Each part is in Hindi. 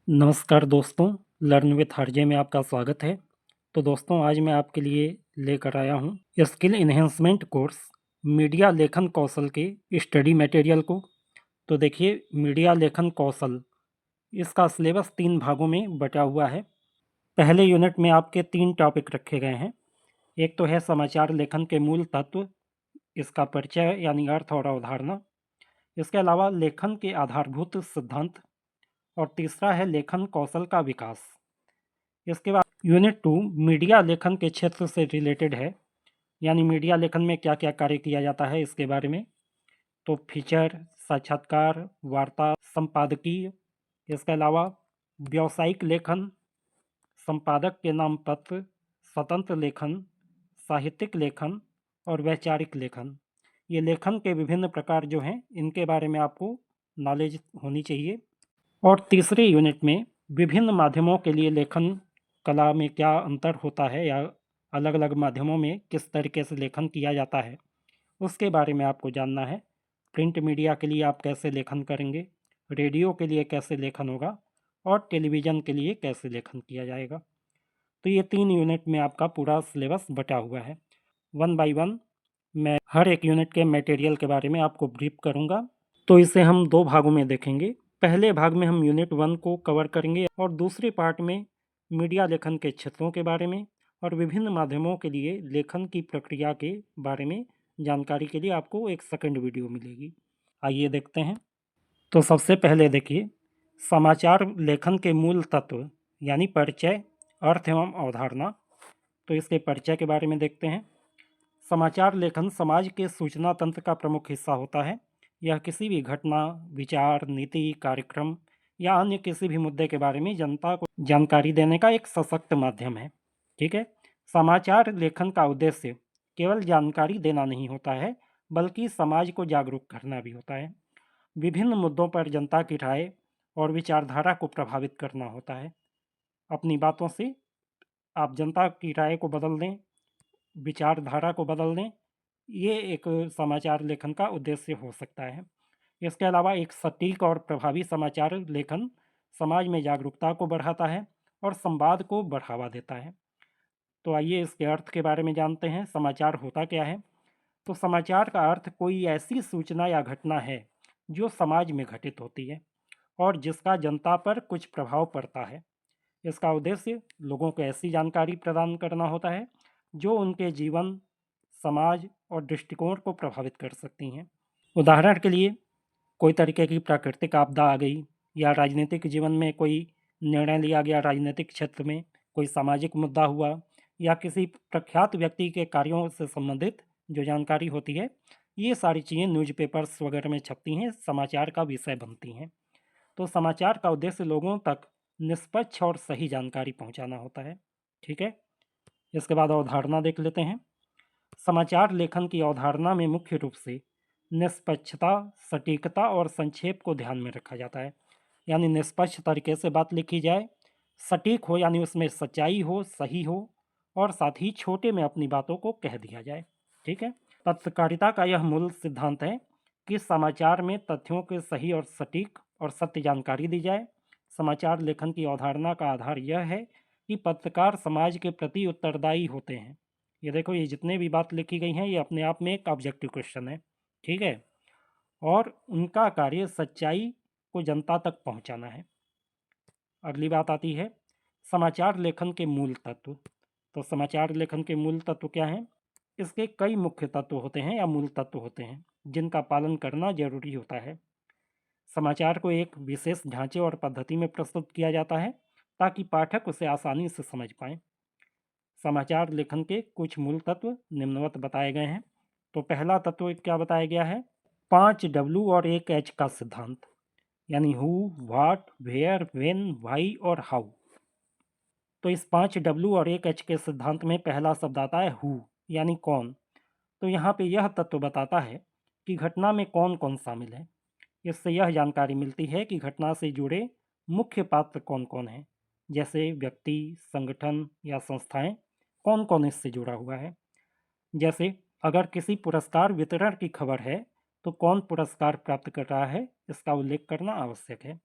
नमस्कार दोस्तों, लर्न विथ आरजे में आपका स्वागत है। तो दोस्तों आज मैं आपके लिए लेकर आया हूँ स्किल इन्हेंसमेंट कोर्स मीडिया लेखन कौशल के स्टडी मटेरियल को। तो देखिए मीडिया लेखन कौशल इसका सिलेबस 3 भागों में बटा हुआ है। पहले यूनिट में आपके 3 टॉपिक रखे गए हैं। एक तो है समाचार लेखन के मूल तत्व, इसका परिचय यानी अर्थ और अवधारणा। इसके अलावा लेखन के आधारभूत सिद्धांत और तीसरा है लेखन कौशल का विकास। इसके बाद यूनिट 2 मीडिया लेखन के क्षेत्र से रिलेटेड है, यानी मीडिया लेखन में क्या क्या कार्य किया जाता है इसके बारे में। तो फीचर, साक्षात्कार, वार्ता, संपादकीय, इसके अलावा व्यावसायिक लेखन, संपादक के नाम पत्र, स्वतंत्र लेखन, साहित्यिक लेखन और वैचारिक लेखन। ये लेखन के विभिन्न प्रकार जो हैं इनके बारे में आपको नॉलेज होनी चाहिए। और तीसरे यूनिट में विभिन्न माध्यमों के लिए लेखन कला में क्या अंतर होता है या अलग अलग माध्यमों में किस तरीके से लेखन किया जाता है उसके बारे में आपको जानना है। प्रिंट मीडिया के लिए आप कैसे लेखन करेंगे, रेडियो के लिए कैसे लेखन होगा और टेलीविज़न के लिए कैसे लेखन किया जाएगा। तो ये 3 यूनिट में आपका पूरा सिलेबस बटा हुआ है। वन बाय वन मैं हर एक यूनिट के मटेरियल के बारे में आपको ब्रीफ करूँगा। तो इसे हम 2 भागों में देखेंगे। पहले भाग में हम यूनिट 1 को कवर करेंगे और दूसरे पार्ट में मीडिया लेखन के क्षेत्रों के बारे में और विभिन्न माध्यमों के लिए लेखन की प्रक्रिया के बारे में जानकारी के लिए आपको एक सेकंड वीडियो मिलेगी। आइए देखते हैं। तो सबसे पहले देखिए समाचार लेखन के मूल तत्व यानी परिचय, अर्थ एवं अवधारणा। तो इसके परिचय के बारे में देखते हैं। समाचार लेखन समाज के सूचना तंत्र का प्रमुख हिस्सा होता है। यह किसी भी घटना, विचार, नीति, कार्यक्रम या अन्य किसी भी मुद्दे के बारे में जनता को जानकारी देने का एक सशक्त माध्यम है। ठीक है। समाचार लेखन का उद्देश्य केवल जानकारी देना नहीं होता है, बल्कि समाज को जागरूक करना भी होता है। विभिन्न मुद्दों पर जनता की राय और विचारधारा को प्रभावित करना होता है। अपनी बातों से आप जनता की राय को बदल दें, विचारधारा को बदल दें, ये एक समाचार लेखन का उद्देश्य हो सकता है। इसके अलावा एक सटीक और प्रभावी समाचार लेखन समाज में जागरूकता को बढ़ाता है और संवाद को बढ़ावा देता है। तो आइए इसके अर्थ के बारे में जानते हैं। समाचार होता क्या है? तो समाचार का अर्थ कोई ऐसी सूचना या घटना है जो समाज में घटित होती है और जिसका जनता पर कुछ प्रभाव पड़ता है। इसका उद्देश्य लोगों को ऐसी जानकारी प्रदान करना होता है जो उनके जीवन, समाज और दृष्टिकोण को प्रभावित कर सकती हैं। उदाहरण के लिए कोई तरीके की प्राकृतिक आपदा आ गई या राजनीतिक जीवन में कोई निर्णय लिया गया, राजनीतिक क्षेत्र में कोई सामाजिक मुद्दा हुआ या किसी प्रख्यात व्यक्ति के कार्यों से संबंधित जो जानकारी होती है, ये सारी चीज़ें न्यूज़पेपर्स वगैरह में छपती हैं, समाचार का विषय बनती हैं। तो समाचार का उद्देश्य लोगों तक निष्पक्ष और सही जानकारी पहुंचाना होता है। ठीक है। इसके बाद अवधारणा देख लेते हैं। समाचार लेखन की अवधारणा में मुख्य रूप से निष्पक्षता, सटीकता और संक्षेप को ध्यान में रखा जाता है। यानी निष्पक्ष तरीके से बात लिखी जाए, सटीक हो यानी उसमें सच्चाई हो, सही हो और साथ ही छोटे में अपनी बातों को कह दिया जाए। ठीक है। पत्रकारिता का यह मूल सिद्धांत है कि समाचार में तथ्यों के सही और सटीक और सत्य जानकारी दी जाए। समाचार लेखन की अवधारणा का आधार यह है कि पत्रकार समाज के प्रति उत्तरदायी होते हैं। ये देखो, ये जितने भी बात लिखी गई हैं ये अपने आप में एक ऑब्जेक्टिव क्वेश्चन है। ठीक है। और उनका कार्य सच्चाई को जनता तक पहुंचाना है। अगली बात आती है समाचार लेखन के मूल तत्व। तो समाचार लेखन के मूल तत्व क्या हैं? इसके कई मुख्य तत्व होते हैं या मूल तत्व होते हैं जिनका पालन करना जरूरी होता है। समाचार को एक विशेष ढांचे और पद्धति में प्रस्तुत किया जाता है ताकि पाठक उसे आसानी से समझ पाएं। समाचार लेखन के कुछ मूल तत्व निम्नवत बताए गए हैं। तो पहला तत्व क्या बताया गया है? 5 W और 1 H का सिद्धांत, यानी who, what, where, when, why और हाउ। तो इस 5 W और 1 H के सिद्धांत में पहला शब्द आता है हु, यानी कौन। तो यहाँ पे यह तत्व बताता है कि घटना में कौन कौन शामिल है। इससे यह जानकारी मिलती है कि घटना से जुड़े मुख्य पात्र कौन कौन हैं, जैसे व्यक्ति, संगठन या संस्थाएं, कौन कौन इससे जुड़ा हुआ है। जैसे अगर किसी पुरस्कार वितरण की खबर है तो कौन पुरस्कार प्राप्त कर रहा है इसका उल्लेख करना आवश्यक है।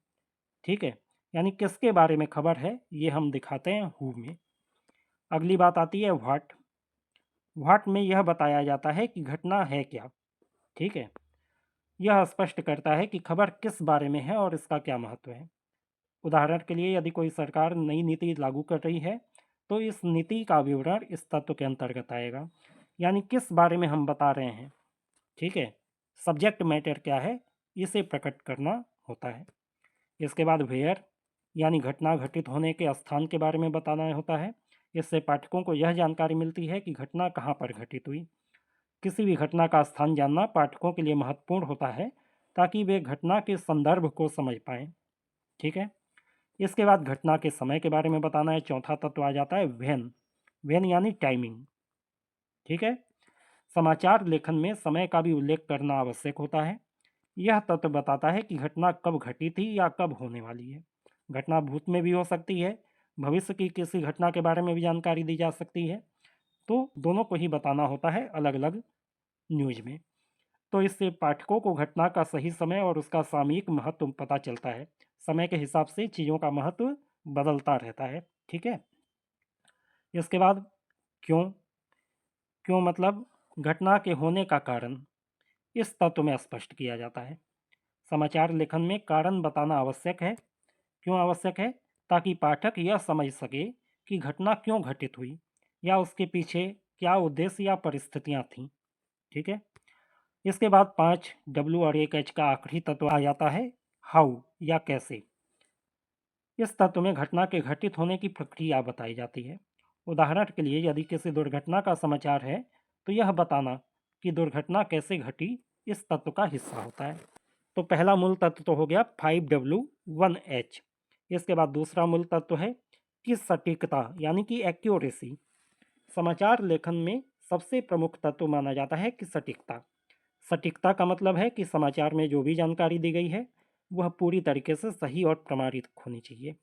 ठीक है। यानी किसके बारे में खबर है ये हम दिखाते हैं हु में। अगली बात आती है व्हाट। व्हाट में यह बताया जाता है कि घटना है क्या। ठीक है, यह स्पष्ट करता है कि खबर किस बारे में है और इसका क्या महत्व है। उदाहरण के लिए यदि कोई सरकार नई नीति लागू कर रही है तो इस नीति का विवरण इस तत्व के अंतर्गत आएगा, यानी किस बारे में हम बता रहे हैं। ठीक है, सब्जेक्ट मैटर क्या है इसे प्रकट करना होता है। इसके बाद वेयर, यानी घटना घटित होने के स्थान के बारे में बताना होता है। इससे पाठकों को यह जानकारी मिलती है कि घटना कहाँ पर घटित हुई। किसी भी घटना का स्थान जानना पाठकों के लिए महत्वपूर्ण होता है ताकि वे घटना के संदर्भ को समझ पाएं। ठीक है, इसके बाद घटना के समय के बारे में बताना है। चौथा तत्व आ जाता है व्हेन। व्हेन यानी टाइमिंग। ठीक है, समाचार लेखन में समय का भी उल्लेख करना आवश्यक होता है। यह तत्व बताता है कि घटना कब घटी थी या कब होने वाली है। घटना भूत में भी हो सकती है, भविष्य की किसी घटना के बारे में भी जानकारी दी जा सकती है। तो दोनों को ही बताना होता है अलग अलग न्यूज में। तो इससे पाठकों को घटना का सही समय और उसका सामयिक महत्व पता चलता है। समय के हिसाब से चीज़ों का महत्व बदलता रहता है। ठीक है, इसके बाद क्यों। क्यों मतलब घटना के होने का कारण इस तत्व में स्पष्ट किया जाता है। समाचार लेखन में कारण बताना आवश्यक है। क्यों आवश्यक है? ताकि पाठक यह समझ सके कि घटना क्यों घटित हुई या उसके पीछे क्या उद्देश्य या परिस्थितियां थीं। ठीक है, इसके बाद 5 डब्ल्यू और 1 एच का आखिरी तत्व आ जाता है हाउ या कैसे। इस तत्व में घटना के घटित होने की प्रक्रिया बताई जाती है। उदाहरण के लिए यदि किसी दुर्घटना का समाचार है तो यह बताना कि दुर्घटना कैसे घटी इस तत्व का हिस्सा होता है। तो पहला मूल तत्व तो हो गया 5W1H। इसके बाद दूसरा मूल तत्व है कि सटीकता यानी कि एक्यूरेसी। समाचार लेखन में सबसे प्रमुख तत्व माना जाता है कि सटीकता। सटीकता का मतलब है कि समाचार में जो भी जानकारी दी गई है वह पूरी तरीके से सही और प्रमाणित होनी चाहिए।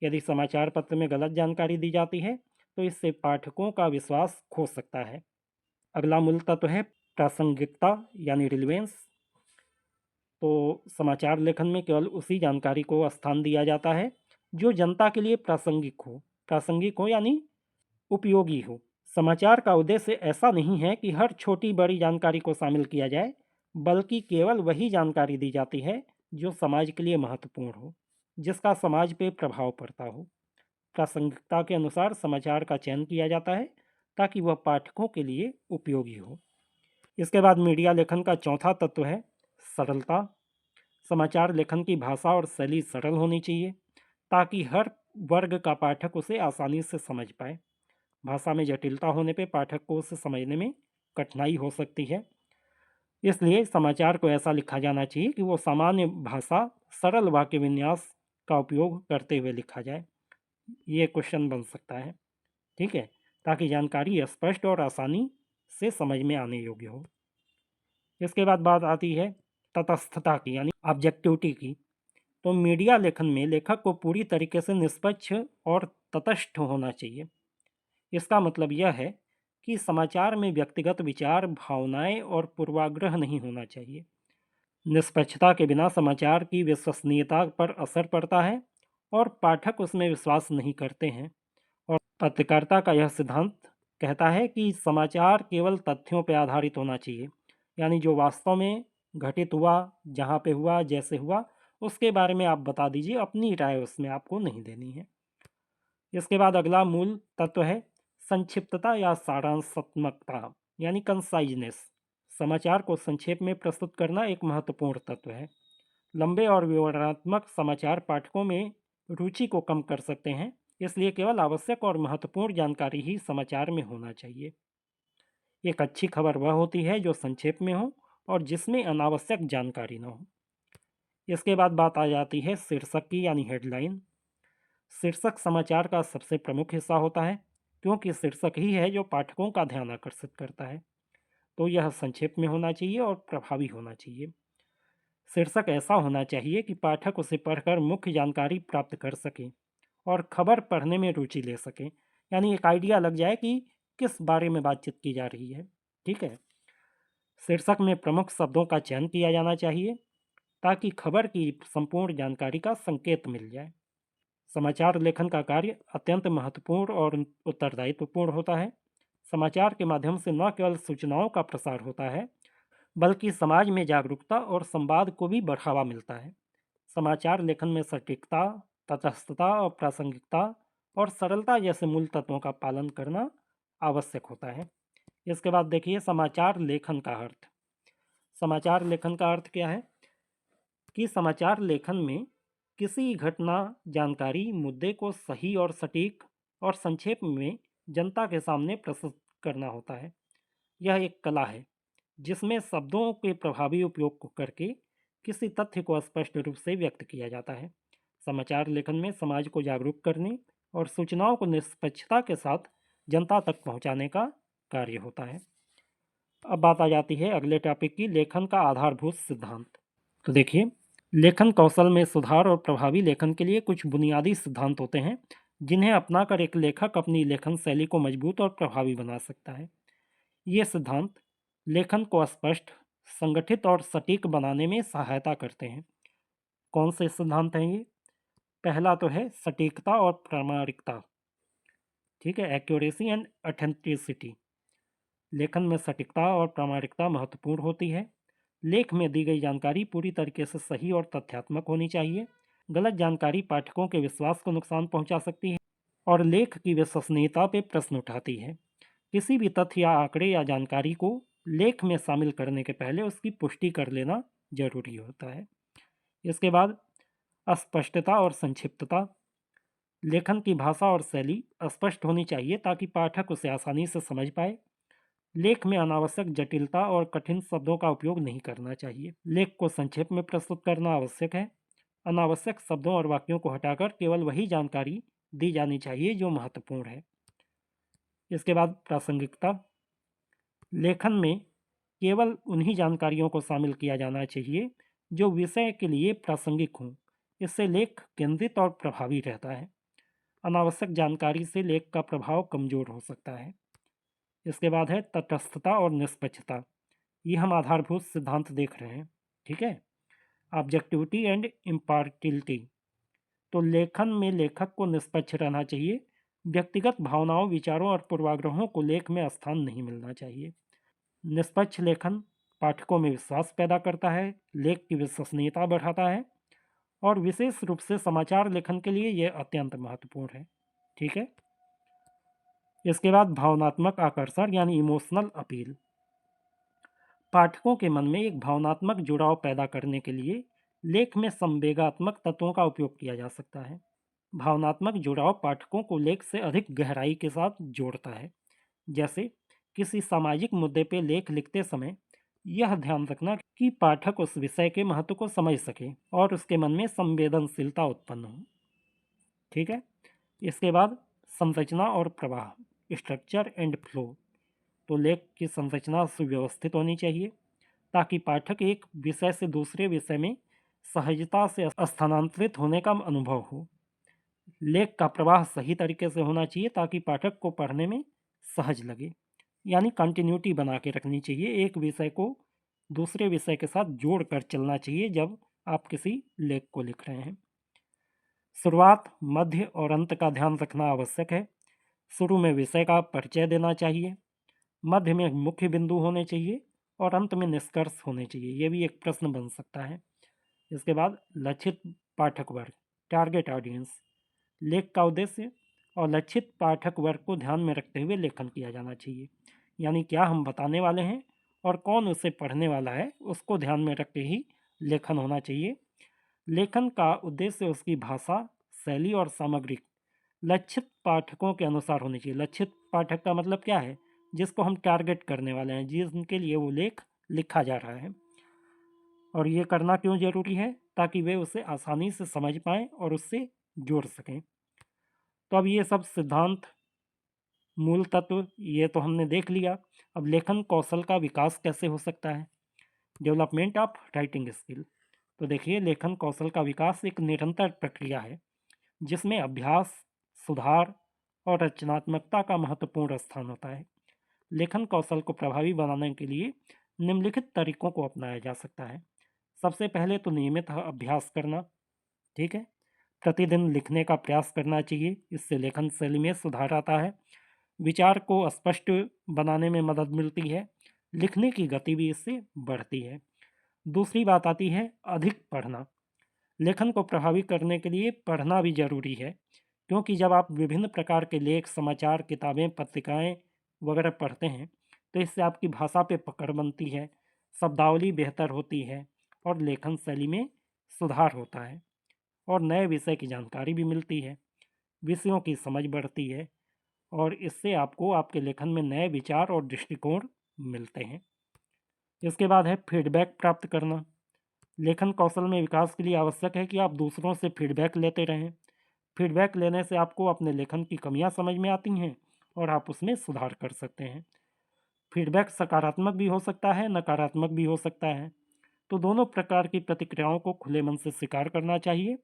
यदि समाचार पत्र में गलत जानकारी दी जाती है तो इससे पाठकों का विश्वास खो सकता है। अगला मूल तत्व है प्रासंगिकता यानी रिलेवेंस। तो समाचार लेखन में केवल उसी जानकारी को स्थान दिया जाता है जो जनता के लिए प्रासंगिक हो यानी उपयोगी हो। समाचार का उद्देश्य ऐसा नहीं है कि हर छोटी बड़ी जानकारी को शामिल किया जाए, बल्कि केवल वही जानकारी दी जाती है जो समाज के लिए महत्वपूर्ण हो, जिसका समाज पे प्रभाव पड़ता हो। प्रासंगिकता के अनुसार समाचार का चयन किया जाता है ताकि वह पाठकों के लिए उपयोगी हो। इसके बाद मीडिया लेखन का चौथा तत्व है सरलता। समाचार लेखन की भाषा और शैली सरल होनी चाहिए ताकि हर वर्ग का पाठक उसे आसानी से समझ पाए। भाषा में जटिलता होने पर पाठक को उसे समझने में कठिनाई हो सकती है। इसलिए समाचार को ऐसा लिखा जाना चाहिए कि वो सामान्य भाषा, सरल वाक्य विन्यास का उपयोग करते हुए लिखा जाए। ये क्वेश्चन बन सकता है। ठीक है, ताकि जानकारी स्पष्ट और आसानी से समझ में आने योग्य हो। इसके बाद बात आती है तटस्थता की यानी ऑब्जेक्टिविटी की। तो मीडिया लेखन में लेखक को पूरी तरीके से निष्पक्ष और तटस्थ होना चाहिए। इसका मतलब यह है कि समाचार में व्यक्तिगत विचार, भावनाएं और पूर्वाग्रह नहीं होना चाहिए। निष्पक्षता के बिना समाचार की विश्वसनीयता पर असर पड़ता है और पाठक उसमें विश्वास नहीं करते हैं। और पत्रकारिता का यह सिद्धांत कहता है कि समाचार केवल तथ्यों पर आधारित होना चाहिए, यानी जो वास्तव में घटित हुआ, जहाँ पे हुआ, जैसे हुआ, उसके बारे में आप बता दीजिए, अपनी राय उसमें आपको नहीं देनी है। इसके बाद अगला मूल तत्व है संक्षिप्तता या सारांशात्मकता यानी कंसाइजनेस। समाचार को संक्षेप में प्रस्तुत करना एक महत्वपूर्ण तत्व है। लंबे और विवरणात्मक समाचार पाठकों में रुचि को कम कर सकते हैं, इसलिए केवल आवश्यक और महत्वपूर्ण जानकारी ही समाचार में होना चाहिए। एक अच्छी खबर वह होती है जो संक्षेप में हो और जिसमें अनावश्यक जानकारी न हो। इसके बाद बात आ जाती है शीर्षक की यानी हेडलाइन। शीर्षक समाचार का सबसे प्रमुख हिस्सा होता है क्योंकि शीर्षक ही है जो पाठकों का ध्यान आकर्षित करता है। तो यह संक्षेप में होना चाहिए और प्रभावी होना चाहिए। शीर्षक ऐसा होना चाहिए कि पाठक उसे पढ़कर मुख्य जानकारी प्राप्त कर सकें और खबर पढ़ने में रुचि ले सकें, यानी एक आइडिया लग जाए कि किस बारे में बातचीत की जा रही है। ठीक है, शीर्षक में प्रमुख शब्दों का चयन किया जाना चाहिए ताकि खबर की संपूर्ण जानकारी का संकेत मिल जाए। समाचार लेखन का कार्य अत्यंत महत्वपूर्ण और उत्तरदायित्वपूर्ण होता है। समाचार के माध्यम से न केवल सूचनाओं का प्रसार होता है, बल्कि समाज में जागरूकता और संवाद को भी बढ़ावा मिलता है। समाचार लेखन में सटीकता, तटस्थता और प्रासंगिकता और सरलता जैसे मूल तत्वों का पालन करना आवश्यक होता है। इसके बाद देखिए समाचार लेखन का अर्थ। समाचार लेखन का अर्थ क्या है कि समाचार लेखन में किसी घटना, जानकारी, मुद्दे को सही और सटीक और संक्षेप में जनता के सामने प्रस्तुत करना होता है। यह एक कला है जिसमें शब्दों के प्रभावी उपयोग को करके किसी तथ्य को स्पष्ट रूप से व्यक्त किया जाता है। समाचार लेखन में समाज को जागरूक करने और सूचनाओं को निष्पक्षता के साथ जनता तक पहुंचाने का कार्य होता है। अब बात आ जाती है अगले टॉपिक की, लेखन का आधारभूत सिद्धांत। तो देखिए, लेखन कौशल में सुधार और प्रभावी लेखन के लिए कुछ बुनियादी सिद्धांत होते हैं जिन्हें अपनाकर एक लेखक अपनी लेखन शैली को मजबूत और प्रभावी बना सकता है। ये सिद्धांत लेखन को स्पष्ट, संगठित और सटीक बनाने में सहायता करते हैं। कौन से सिद्धांत हैं ये? पहला तो है सटीकता और प्रामाणिकता। ठीक है, एक्यूरेसी एंड ऑथेंटिसिटी। लेखन में सटीकता और प्रामाणिकता महत्वपूर्ण होती है। लेख में दी गई जानकारी पूरी तरीके से सही और तथ्यात्मक होनी चाहिए। गलत जानकारी पाठकों के विश्वास को नुकसान पहुंचा सकती है और लेख की विश्वसनीयता पर प्रश्न उठाती है। किसी भी तथ्य या आंकड़े या जानकारी को लेख में शामिल करने के पहले उसकी पुष्टि कर लेना जरूरी होता है। इसके बाद अस्पष्टता और संक्षिप्तता। लेखन की भाषा और शैली स्पष्ट होनी चाहिए ताकि पाठक उसे आसानी से समझ पाए। लेख में अनावश्यक जटिलता और कठिन शब्दों का उपयोग नहीं करना चाहिए। लेख को संक्षेप में प्रस्तुत करना आवश्यक है। अनावश्यक शब्दों और वाक्यों को हटाकर केवल वही जानकारी दी जानी चाहिए जो महत्वपूर्ण है। इसके बाद प्रासंगिकता। लेखन में केवल उन्हीं जानकारियों को शामिल किया जाना चाहिए जो विषय के लिए प्रासंगिक हों। इससे लेख केंद्रित और प्रभावी रहता है। अनावश्यक जानकारी से लेख का प्रभाव कमजोर हो सकता है। इसके बाद है तटस्थता और निष्पक्षता। ये हम आधारभूत सिद्धांत देख रहे हैं। ठीक है, ऑब्जेक्टिविटी एंड इम्पार्टियलिटी। तो लेखन में लेखक को निष्पक्ष रहना चाहिए। व्यक्तिगत भावनाओं, विचारों और पूर्वाग्रहों को लेख में स्थान नहीं मिलना चाहिए। निष्पक्ष लेखन पाठकों में विश्वास पैदा करता है, लेख की विश्वसनीयता बढ़ाता है और विशेष रूप से समाचार लेखन के लिए यह अत्यंत महत्वपूर्ण है। ठीक है, इसके बाद भावनात्मक आकर्षण यानी इमोशनल अपील। पाठकों के मन में एक भावनात्मक जुड़ाव पैदा करने के लिए लेख में संवेगात्मक तत्वों का उपयोग किया जा सकता है। भावनात्मक जुड़ाव पाठकों को लेख से अधिक गहराई के साथ जोड़ता है। जैसे किसी सामाजिक मुद्दे पर लेख लिखते समय यह ध्यान रखना कि पाठक उस विषय के महत्व को समझ सके और उसके मन में संवेदनशीलता उत्पन्न हो। ठीक है, इसके बाद संरचना और प्रवाह, स्ट्रक्चर एंड फ्लो। तो लेख की संरचना सुव्यवस्थित होनी चाहिए ताकि पाठक एक विषय से दूसरे विषय में सहजता से स्थानांतरित होने का अनुभव हो। लेख का प्रवाह सही तरीके से होना चाहिए ताकि पाठक को पढ़ने में सहज लगे, यानी कंटिन्यूटी बना के रखनी चाहिए। एक विषय को दूसरे विषय के साथ जोड़ कर चलना चाहिए जब आप किसी लेख को लिख रहे हैं। शुरुआत, मध्य और अंत का ध्यान रखना आवश्यक है। शुरू में विषय का परिचय देना चाहिए, मध्य में मुख्य बिंदु होने चाहिए और अंत में निष्कर्ष होने चाहिए। ये भी एक प्रश्न बन सकता है। इसके बाद लक्षित पाठक वर्ग, टारगेट ऑडियंस। लेख का उद्देश्य और लक्षित पाठक वर्ग को ध्यान में रखते हुए लेखन किया जाना चाहिए, यानी क्या हम बताने वाले हैं और कौन उसे पढ़ने वाला है उसको ध्यान में रख के ही लेखन होना चाहिए। लेखन का उद्देश्य उसकी भाषा, शैली और सामग्री लक्षित पाठकों के अनुसार होनी चाहिए। लक्षित पाठक का मतलब क्या है? जिसको हम टारगेट करने वाले हैं, जिनके लिए वो लेख लिखा जा रहा है। और ये करना क्यों जरूरी है? ताकि वे उसे आसानी से समझ पाएँ और उससे जोड़ सकें। तो अब ये सब सिद्धांत, मूल तत्व ये तो हमने देख लिया। अब लेखन कौशल का विकास कैसे हो सकता है? Development of writing skill. तो देखिए, लेखन कौशल का विकास एक निरंतर प्रक्रिया है जिसमें अभ्यास, सुधार और रचनात्मकता का महत्वपूर्ण स्थान होता है। लेखन कौशल को प्रभावी बनाने के लिए निम्नलिखित तरीकों को अपनाया जा सकता है। सबसे पहले तो नियमित अभ्यास करना। ठीक है, प्रतिदिन लिखने का प्रयास करना चाहिए। इससे लेखन शैली में सुधार आता है, विचार को स्पष्ट बनाने में मदद मिलती है, लिखने की गति भी इससे बढ़ती है। दूसरी बात आती है अधिक पढ़ना। लेखन को प्रभावी करने के लिए पढ़ना भी ज़रूरी है, क्योंकि जब आप विभिन्न प्रकार के लेख, समाचार, किताबें, पत्रिकाएं वगैरह पढ़ते हैं तो इससे आपकी भाषा पे पकड़ बनती है, शब्दावली बेहतर होती है और लेखन शैली में सुधार होता है और नए विषय की जानकारी भी मिलती है, विषयों की समझ बढ़ती है और इससे आपको आपके लेखन में नए विचार और दृष्टिकोण मिलते हैं। इसके बाद है फीडबैक प्राप्त करना। लेखन कौशल में विकास के लिए आवश्यक है कि आप दूसरों से फीडबैक लेते रहें। फीडबैक लेने से आपको अपने लेखन की कमियां समझ में आती हैं और आप उसमें सुधार कर सकते हैं। फीडबैक सकारात्मक भी हो सकता है, नकारात्मक भी हो सकता है, तो दोनों प्रकार की प्रतिक्रियाओं को खुले मन से स्वीकार करना चाहिए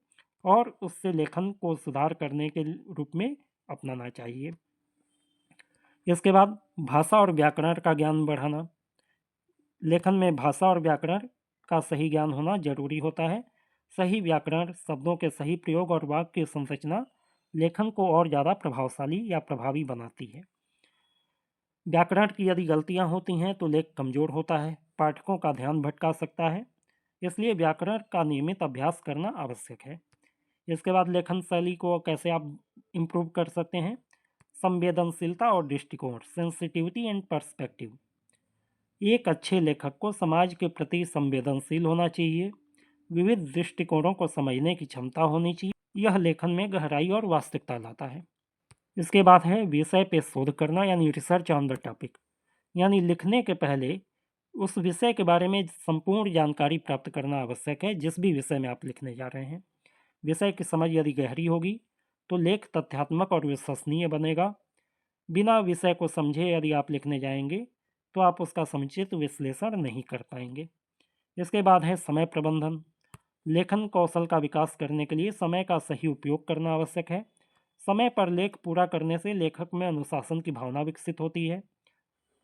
और उससे लेखन को सुधार करने के रूप में अपनाना चाहिए। इसके बाद भाषा और व्याकरण का ज्ञान बढ़ाना। लेखन में भाषा और व्याकरण का सही ज्ञान होना जरूरी होता है। सही व्याकरण, शब्दों के सही प्रयोग और वाक्य की संरचना लेखन को और ज़्यादा प्रभावशाली या प्रभावी बनाती है। व्याकरण की यदि गलतियां होती हैं तो लेख कमज़ोर होता है, पाठकों का ध्यान भटका सकता है, इसलिए व्याकरण का नियमित अभ्यास करना आवश्यक है। इसके बाद लेखन शैली को कैसे आप इम्प्रूव कर सकते हैं। संवेदनशीलता और दृष्टिकोण, सेंसिटिविटी एंड पर्सपेक्टिव। एक अच्छे लेखक को समाज के प्रति संवेदनशील होना चाहिए, विविध दृष्टिकोणों को समझने की क्षमता होनी चाहिए। यह लेखन में गहराई और वास्तविकता लाता है। इसके बाद है विषय पे शोध करना यानी रिसर्च ऑन द टॉपिक, यानी लिखने के पहले उस विषय के बारे में संपूर्ण जानकारी प्राप्त करना आवश्यक है। जिस भी विषय में आप लिखने जा रहे हैं, विषय की समझ यदि गहरी होगी तो लेख तथ्यात्मक और विश्वसनीय बनेगा। बिना विषय को समझे यदि आप लिखने जाएंगे तो आप उसका समुचित विश्लेषण नहीं कर पाएंगे। इसके बाद है समय प्रबंधन। लेखन कौशल का विकास करने के लिए समय का सही उपयोग करना आवश्यक है। समय पर लेख पूरा करने से लेखक में अनुशासन की भावना विकसित होती है।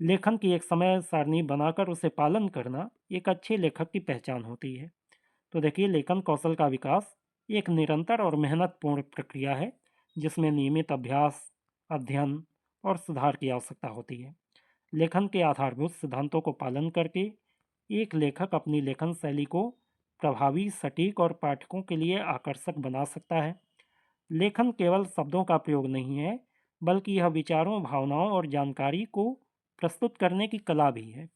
लेखन की एक समय सारणी बनाकर उसे पालन करना एक अच्छे लेखक की पहचान होती है। तो देखिए, लेखन कौशल का विकास एक निरंतर और मेहनतपूर्ण प्रक्रिया है, जिसमें नियमित अभ्यास, अध्ययन और सुधार की आवश्यकता होती है। लेखन के आधारभूत सिद्धांतों को पालन करके एक लेखक अपनी लेखन शैली को प्रभावी, सटीक और पाठकों के लिए आकर्षक बना सकता है। लेखन केवल शब्दों का प्रयोग नहीं है, बल्कि यह विचारों, भावनाओं और जानकारी को प्रस्तुत करने की कला भी है।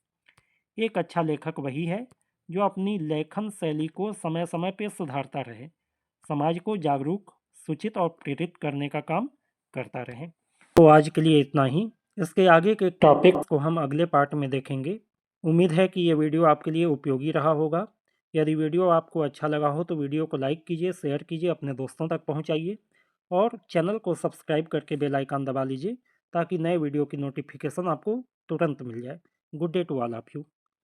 एक अच्छा लेखक वही है जो अपनी लेखन शैली को समय समय पर सुधारता रहे, समाज को जागरूक, सूचित और प्रेरित करने का काम करता रहे। तो आज के लिए इतना ही। इसके आगे के टॉपिक को हम अगले पार्ट में देखेंगे। उम्मीद है कि ये वीडियो आपके लिए उपयोगी रहा होगा। यदि वीडियो आपको अच्छा लगा हो तो वीडियो को लाइक कीजिए, शेयर कीजिए, अपने दोस्तों तक पहुंचाइए और चैनल को सब्सक्राइब करके बेल आइकन दबा लीजिए ताकि नए वीडियो की नोटिफिकेशन आपको तुरंत मिल जाए। Good day to all of you.